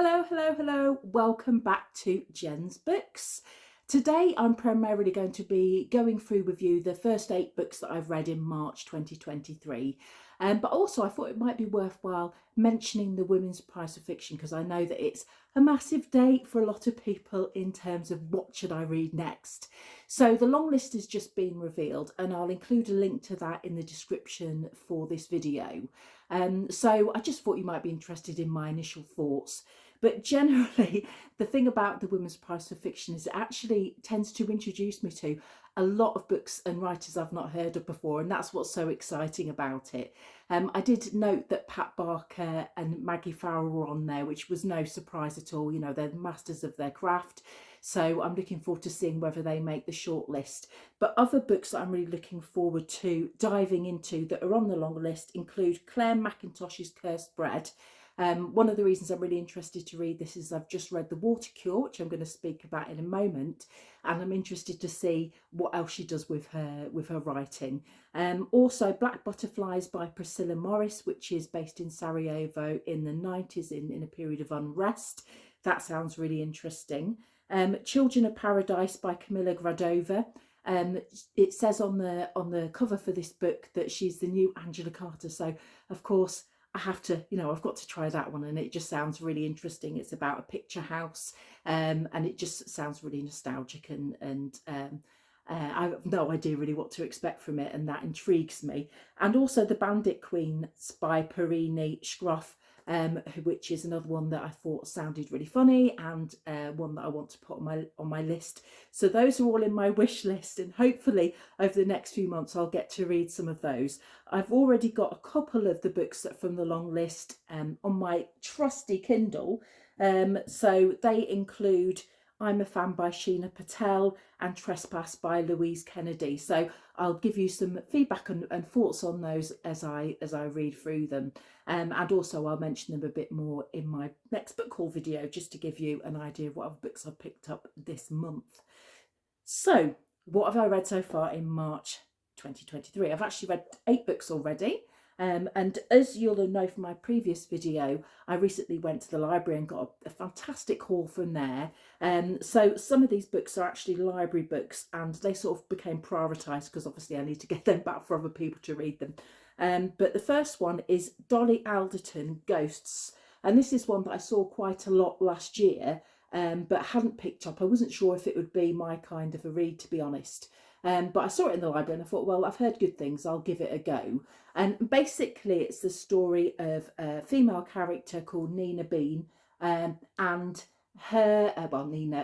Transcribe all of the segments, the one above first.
Hello, hello, hello. Welcome back to Jen's Books. Today I'm primarily going to be going through with you the first 8 books that I've read in March 2023. But also I thought it might be worthwhile mentioning the Women's Prize for Fiction because I know that it's a massive date for a lot of people in terms of what should I read next. So the long list has just been revealed and I'll include a link to that in the description for this video. So I just thought you might be interested in my initial thoughts. But generally, the thing about the Women's Prize for Fiction is it actually tends to introduce me to a lot of books and writers I've not heard of before, and that's what's so exciting about it. I did note that Pat Barker and Maggie Farrell were on there, which was no surprise at all. You know, they're masters of their craft. So I'm looking forward to seeing whether they make the shortlist. But other books that I'm really looking forward to diving into that are on the long list include Claire MacIntosh's Cursed Bread. One of the reasons I'm really interested to read this is I've just read The Water Cure, which I'm going to speak about in a moment, and I'm interested to see what else she does with her writing. Also Black Butterflies by Priscilla Morris, which is based in Sarajevo in the 90s in a period of unrest. That sounds really interesting. Children of Paradise by Camilla Gradova. It says on the cover for this book that she's the new Angela Carter, so of course I have to, I've got to try that one, and it just sounds really interesting. It's about a picture house, and it just sounds really nostalgic, and I have no idea really what to expect from it, and that intrigues me. And also The Bandit Queen by Perini Schroff, which is another one that I thought sounded really funny, and one that I want to put on my list. So those are all in my wish list, and hopefully over the next few months I'll get to read some of those. I've already got a couple of the books from the long list on my trusty Kindle. So they include I'm a Fan by Sheena Patel and Trespass by Louise Kennedy. So I'll give you some feedback and thoughts on those as I read through them. And also I'll mention them a bit more in my next book haul video, just to give you an idea of what other books I've picked up this month. So what have I read so far in March 2023? I've actually read 8 books already. And as you'll know from my previous video, I recently went to the library and got a fantastic haul from there. So some of these books are actually library books, and they sort of became prioritised because obviously I need to get them back for other people to read them. But the first one is Dolly Alderton, Ghosts. And this is one that I saw quite a lot last year, but hadn't picked up. I wasn't sure if it would be my kind of a read, to be honest. But I saw it in the library and I thought, well, I've heard good things, I'll give it a go. And basically it's the story of a female character called Nina Bean, and her,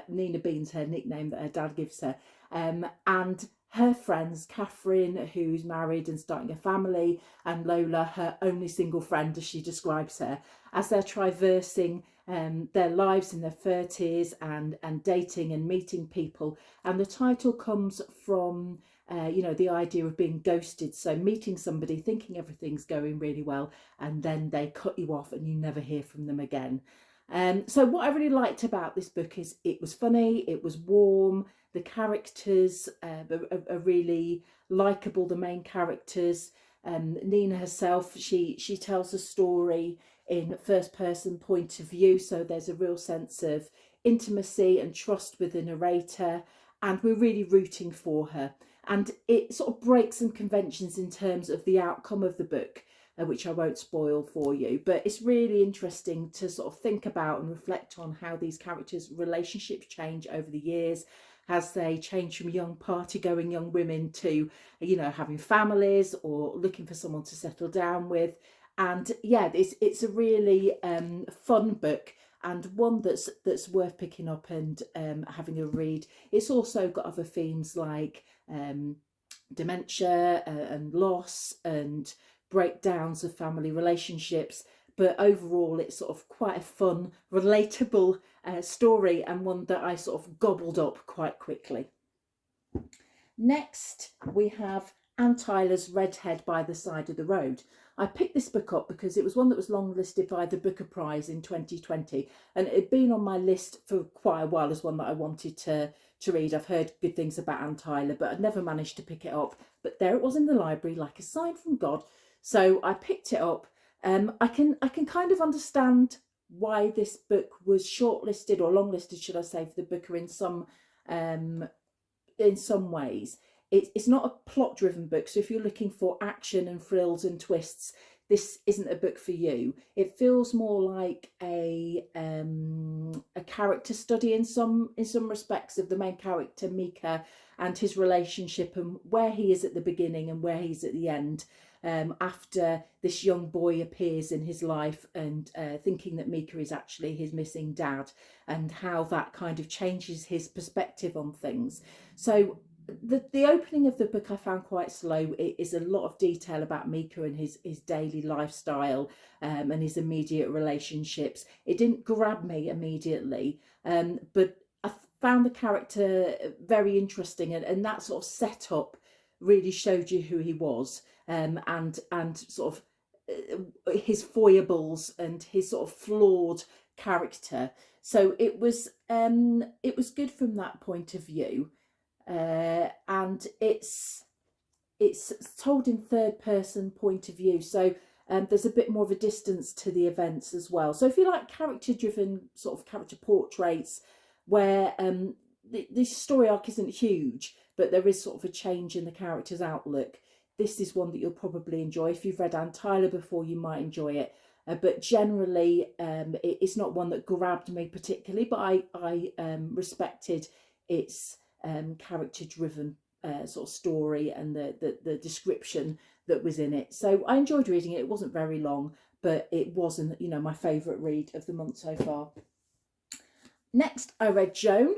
Nina Bean's her nickname that her dad gives her, and her friends, Katherine, who's married and starting a family, and Lola, her only single friend, as she describes her, as they're traversing their lives in their 30s and dating and meeting people. And the title comes from the idea of being ghosted, so meeting somebody, thinking everything's going really well, and then they cut you off and you never hear from them again. So what I really liked about this book is it was funny, it was warm, the characters are really likeable, the main characters. Nina herself, she tells a story in first person point of view, so there's a real sense of intimacy and trust with the narrator, and we're really rooting for her. And it sort of breaks some conventions in terms of the outcome of the book, which I won't spoil for you, but it's really interesting to sort of think about and reflect on how these characters' relationships change over the years, as they change from young party-going young women to, having families or looking for someone to settle down with. And yeah, it's a really fun book, and one that's worth picking up and having a read. It's also got other themes like dementia and loss and breakdowns of family relationships, but overall it's sort of quite a fun, relatable story, and one that I sort of gobbled up quite quickly. Next we have Anne Tyler's Redhead by the Side of the Road. I picked this book up because it was one that was longlisted by the Booker Prize in 2020, and it had been on my list for quite a while as one that I wanted to read. I've heard good things about Anne Tyler, but I'd never managed to pick it up. But there it was in the library, like a sign from God. So I picked it up. I can kind of understand why this book was shortlisted or longlisted, should I say, for the Booker in some ways. It's not a plot driven book, so if you're looking for action and frills and twists, this isn't a book for you. It feels more like a character study in some respects of the main character Mika and his relationship and where he is at the beginning and where he's at the end. After this young boy appears in his life and thinking that Mika is actually his missing dad, and how that kind of changes his perspective on things. So the opening of the book I found quite slow. It is a lot of detail about Mika and his daily lifestyle and his immediate relationships. It didn't grab me immediately, but I found the character very interesting, and that sort of setup really showed you who he was, and sort of his foibles and his sort of flawed character. So it was good from that point of view. And it's told in third person point of view, so there's a bit more of a distance to the events as well. So if you like character driven sort of character portraits where this story arc isn't huge but there is sort of a change in the character's outlook, this is one that you'll probably enjoy. If you've read Anne Tyler before, you might enjoy it. But generally it's not one that grabbed me particularly, but I respected its character driven sort of story and the description that was in it. So I enjoyed reading it. It wasn't very long, but it wasn't, you know, my favourite read of the month so far. Next, I read Joan,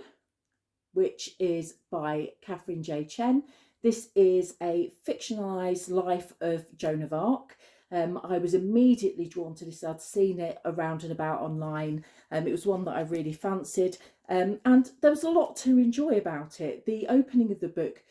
which is by Katherine J. Chen. This is a fictionalised life of Joan of Arc. I was immediately drawn to this. I'd seen it around and about online. It was one that I really fancied. And there was a lot to enjoy about it. The opening of the book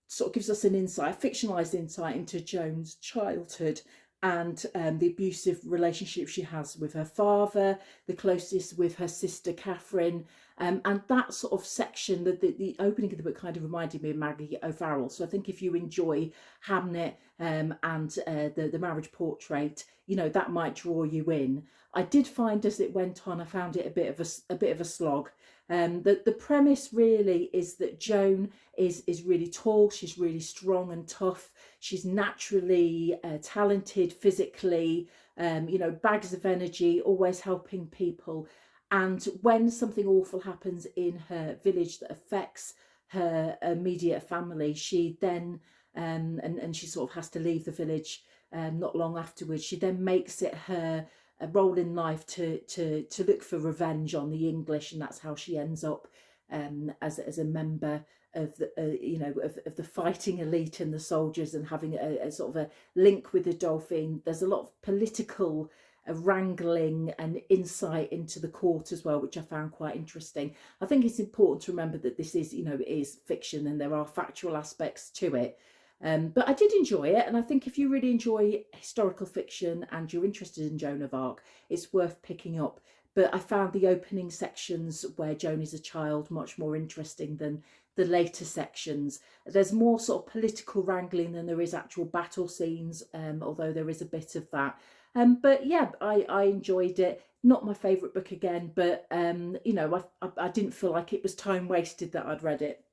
sort of gives us an insight, a fictionalised insight into Joan's childhood and the abusive relationship she has with her father, the closest with her sister Katherine, and that sort of section, the opening of the book kind of reminded me of Maggie O'Farrell. So I think if you enjoy Hamnet and the marriage portrait, you know, that might draw you in. I did find as it went on, I found it a bit of a slog. The premise really is that Joan is really tall, she's really strong and tough, she's naturally talented physically, you know, bags of energy, always helping people. And when something awful happens in her village that affects her immediate family, she then, and she sort of has to leave the village not long afterwards, she then makes it her a role in life to look for revenge on the English, and that's how she ends up as a member of the you know, of the fighting elite and the soldiers, and having a sort of a link with the Dolphin. There's a lot of political wrangling and insight into the court as well, which I found quite interesting. I think it's important to remember that this is, you know, it is fiction and there are factual aspects to it. But I did enjoy it, and I think if you really enjoy historical fiction and you're interested in Joan of Arc, it's worth picking up. But I found the opening sections where Joan is a child much more interesting than the later sections. There's more sort of political wrangling than there is actual battle scenes, although there is a bit of that. But yeah, I enjoyed it. Not my favourite book again, but you know, I didn't feel like it was time wasted that I'd read it.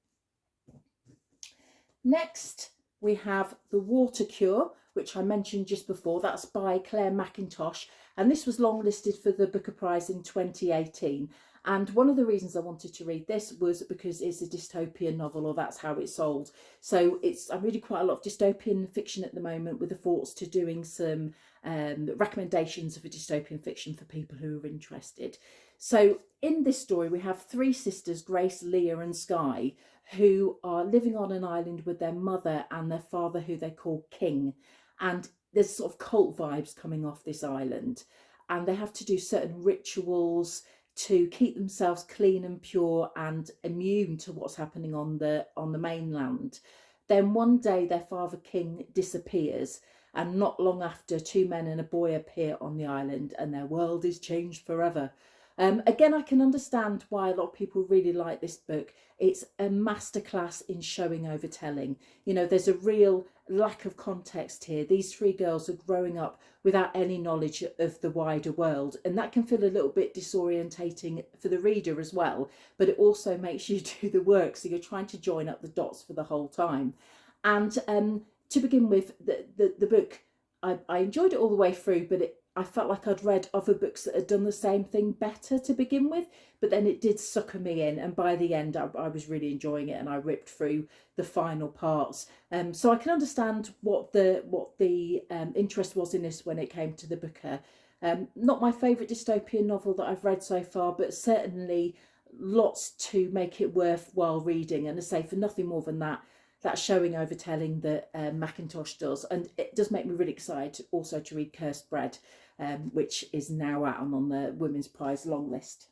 Next, we have The Water Cure, which I mentioned just before. That's by Claire MacIntosh, and this was longlisted for the Booker Prize in 2018. And one of the reasons I wanted to read this was because it's a dystopian novel, or that's how it's sold. So I'm reading quite a lot of dystopian fiction at the moment, with the thoughts to doing some recommendations of a dystopian fiction for people who are interested. So in this story, we have three sisters, Grace, Leah and Skye, who are living on an island with their mother and their father, who they call King. And there's sort of cult vibes coming off this island. And they have to do certain rituals to keep themselves clean and pure and immune to what's happening on the mainland. Then one day their father King disappears, and not long after, two men and a boy appear on the island, and their world is changed forever. Again, I can understand why a lot of people really like this book. It's a masterclass in showing over telling. You know, there's a real lack of context here. These three girls are growing up without any knowledge of the wider world, and that can feel a little bit disorientating for the reader as well, but it also makes you do the work, so you're trying to join up the dots for the whole time. And to begin with, the book, I enjoyed it all the way through, but I felt like I'd read other books that had done the same thing better to begin with, but then it did sucker me in, and by the end I was really enjoying it, and I ripped through the final parts. So I can understand what the interest was in this when it came to the booker. Not my favourite dystopian novel that I've read so far, but certainly lots to make it worthwhile reading. And I say, for nothing more than that showing over telling that MacIntosh does. And it does make me really excited also to read Cursed Bread, which is now out and on the Women's Prize long list.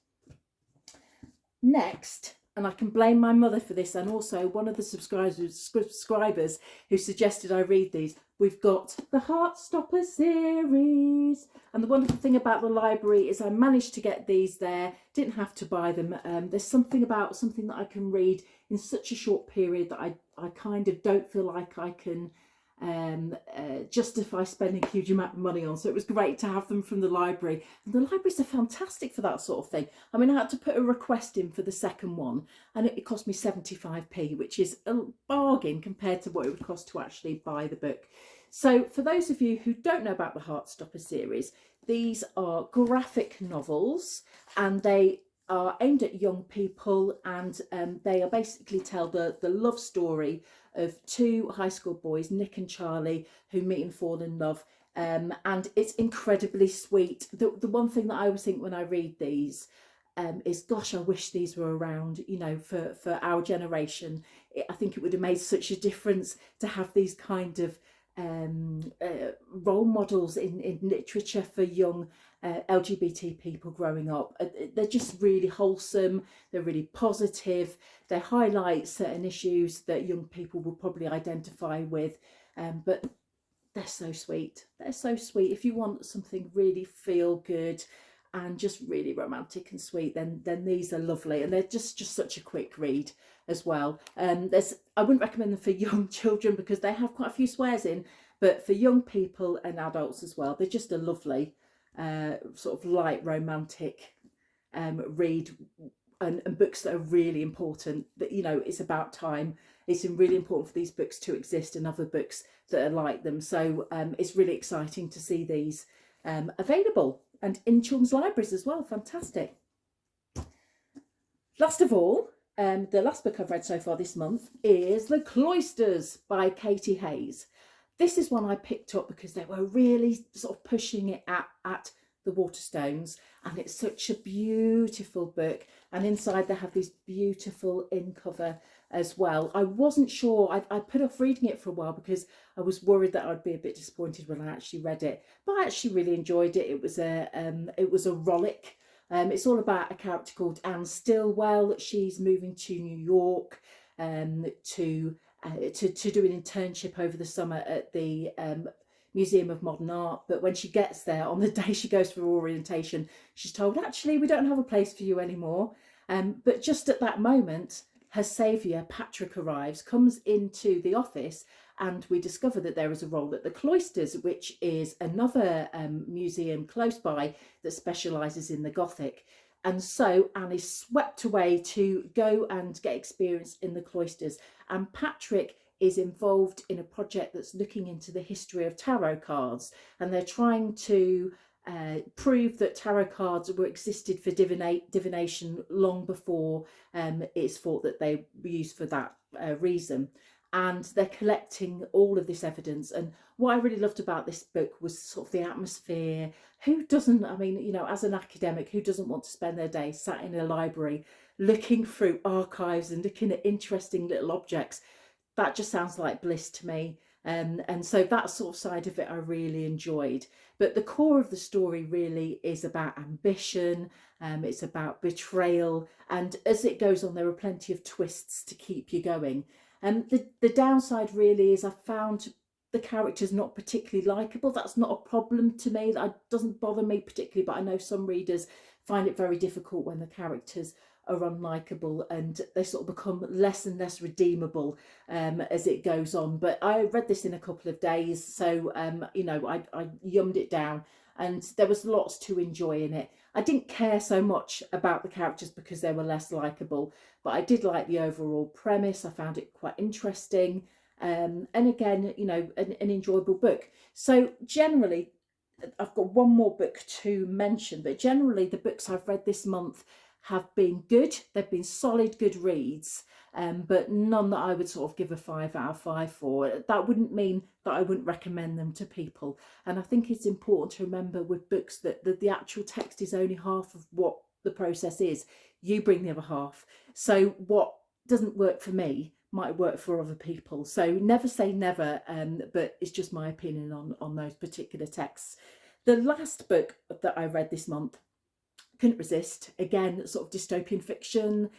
Next, and I can blame my mother for this, and also one of the subscribers who suggested I read these, we've got the Heartstopper series. And the wonderful thing about the library is I managed to get these there, didn't have to buy them. There's something about something that I can read in such a short period that I kind of don't feel like I can justify spending a huge amount of money on. So it was great to have them from the library, and the libraries are fantastic for that sort of thing. I mean, I had to put a request in for the second one, and it cost me 75p, which is a bargain compared to what it would cost to actually buy the book. So for those of you who don't know about the Heartstopper series, these are graphic novels, and they are aimed at young people, and they are basically tell the love story of two high school boys, Nick and Charlie, who meet and fall in love. And it's incredibly sweet. The one thing that I always think when I read these is, gosh, I wish these were around, you know, for our generation. I think it would have made such a difference to have these kind of role models in literature for young LGBT people growing up. They're just really wholesome, they're really positive, they highlight certain issues that young people will probably identify with, but they're so sweet. They're so sweet. If you want something really feel good and just really romantic and sweet, then these are lovely, and they're just such a quick read as well. I wouldn't recommend them for young children because they have quite a few swears in, but for young people and adults as well, they're just a lovely sort of light romantic read, and books that are really important. That, you know, it's about time. It's really important for these books to exist and other books that are like them. So it's really exciting to see these available and in children's libraries as well. Fantastic. Last of all, the last book I've read so far this month is The Cloisters by Katy Hayes. This is one I picked up because they were really sort of pushing it at the Waterstones, and it's such a beautiful book, and inside they have this beautiful in cover as well. I wasn't sure, I put off reading it for a while because I was worried that I'd be a bit disappointed when I actually read it, but I actually really enjoyed it. It was a rollick. It's all about a character called Anne Stillwell. She's moving to New York to do an internship over the summer at the Museum of Modern Art. But when she gets there, on the day she goes for orientation, she's told, actually, we don't have a place for you anymore. But just at that moment, her saviour, Patrick, arrives, comes into the office, and we discover that there is a role at the Cloisters, which is another museum close by that specialises in the Gothic. And so Anne is swept away to go and get experience in the Cloisters. And Patrick is involved in a project that's looking into the history of tarot cards. And they're trying to prove that tarot cards existed for divination long before it's thought that they were used for that reason. And they're collecting all of this evidence. And what I really loved about this book was sort of the atmosphere. Who doesn't, I mean, you know, as an academic, who doesn't want to spend their day sat in a library looking through archives and looking at interesting little objects? That just sounds like bliss to me. And so that sort of side of it I really enjoyed. But the core of the story really is about ambition. It's about betrayal. And as it goes on, there are plenty of twists to keep you going. The downside really is I found the characters not particularly likeable. That's not a problem to me. That doesn't bother me particularly, but I know some readers find it very difficult when the characters are unlikable and they sort of become less and less redeemable as it goes on. But I read this in a couple of days, so you know, I yummed it down, and there was lots to enjoy in it. I didn't care so much about the characters because they were less likable, but I did like the overall premise. I found it quite interesting, and again, you know, an enjoyable book. So generally, I've got one more book to mention, but generally the books I've read this month have been good. They've been solid, good reads, but none that I would sort of give a 5 out of 5 for. That wouldn't mean that I wouldn't recommend them to people. And I think it's important to remember with books that the actual text is only half of what the process is. You bring the other half. So what doesn't work for me might work for other people. So never say never, but it's just my opinion on those particular texts. The last book that I read this month, couldn't resist. Again, sort of dystopian fiction,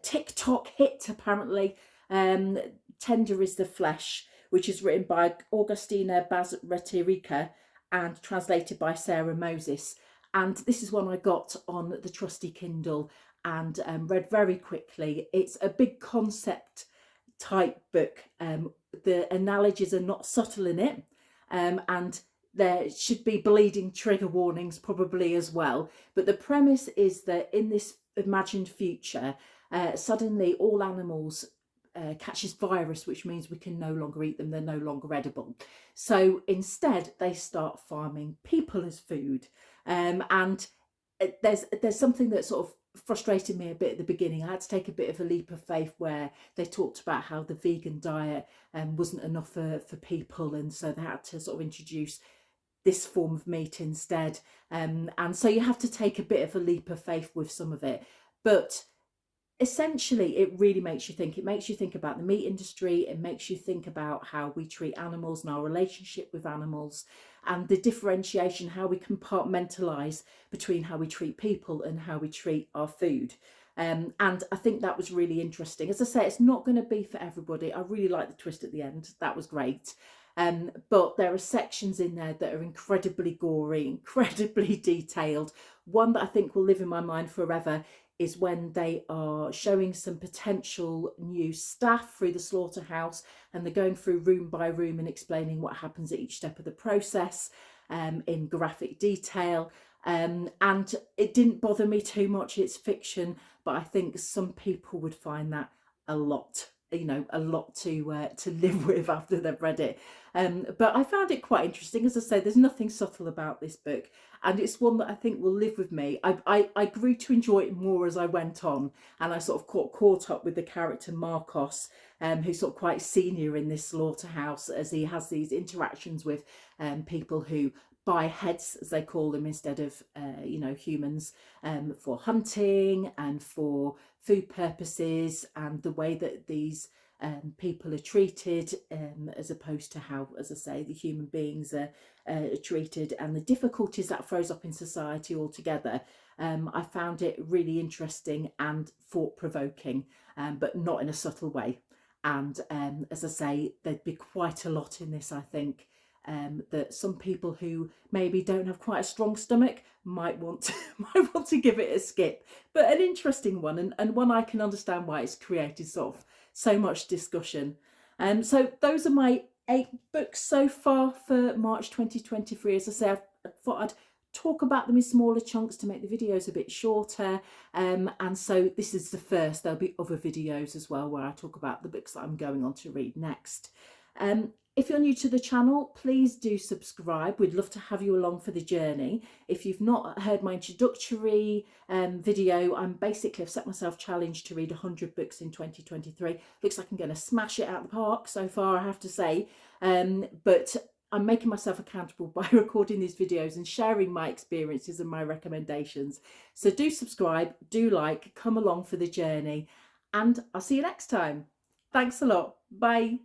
TikTok hit apparently. Tender is the Flesh, which is written by Agustina Bazterrica and translated by Sarah Moses. And this is one I got on the trusty Kindle and read very quickly. It's a big concept type book. The analogies are not subtle in it, and there should be bleeding trigger warnings probably as well. But the premise is that in this imagined future, suddenly all animals catch this virus, which means we can no longer eat them. They're no longer edible. So instead, they start farming people as food. And there's something that sort of frustrated me a bit at the beginning. I had to take a bit of a leap of faith where they talked about how the vegan diet wasn't enough for people, and so they had to sort of introduce this form of meat instead. And so you have to take a bit of a leap of faith with some of it. But essentially, it really makes you think. It makes you think about the meat industry. It makes you think about how we treat animals and our relationship with animals, and the differentiation, how we compartmentalise between how we treat people and how we treat our food. And I think that was really interesting. As I say, it's not going to be for everybody. I really like the twist at the end. That was great. But there are sections in there that are incredibly gory, incredibly detailed. One that I think will live in my mind forever is when they are showing some potential new staff through the slaughterhouse, and they're going through room by room and explaining what happens at each step of the process in graphic detail. And it didn't bother me too much. It's fiction, but I think some people would find that a lot, you know, a lot to live with after they've read it. But I found it quite interesting. As I say, there's nothing subtle about this book, and it's one that I think will live with me. I grew to enjoy it more as I went on, and I sort of caught up with the character Marcos, who's sort of quite senior in this slaughterhouse, as he has these interactions with people who buy heads, as they call them, instead of you know, humans, for hunting and for food purposes, and the way that these people are treated, as opposed to how, as I say, the human beings are treated, and the difficulties that throws up in society altogether. I found it really interesting and thought-provoking, but not in a subtle way. And as I say, there'd be quite a lot in this, I think, that some people who maybe don't have quite a strong stomach might want to give it a skip. But an interesting one, and one I can understand why it's created sort of so much discussion. So those are my 8 books so far for March 2023. As I say, I thought I'd talk about them in smaller chunks to make the videos a bit shorter, and so this is the first. There'll be other videos as well where I talk about the books that I'm going on to read next. If you're new to the channel, please do subscribe. We'd love to have you along for the journey. If you've not heard my introductory video, I've set myself challenge to read 100 books in 2023. Looks like I'm going to smash it out of the park so far, I have to say. But I'm making myself accountable by recording these videos and sharing my experiences and my recommendations. So do subscribe, do like, come along for the journey, and I'll see you next time. Thanks a lot. Bye.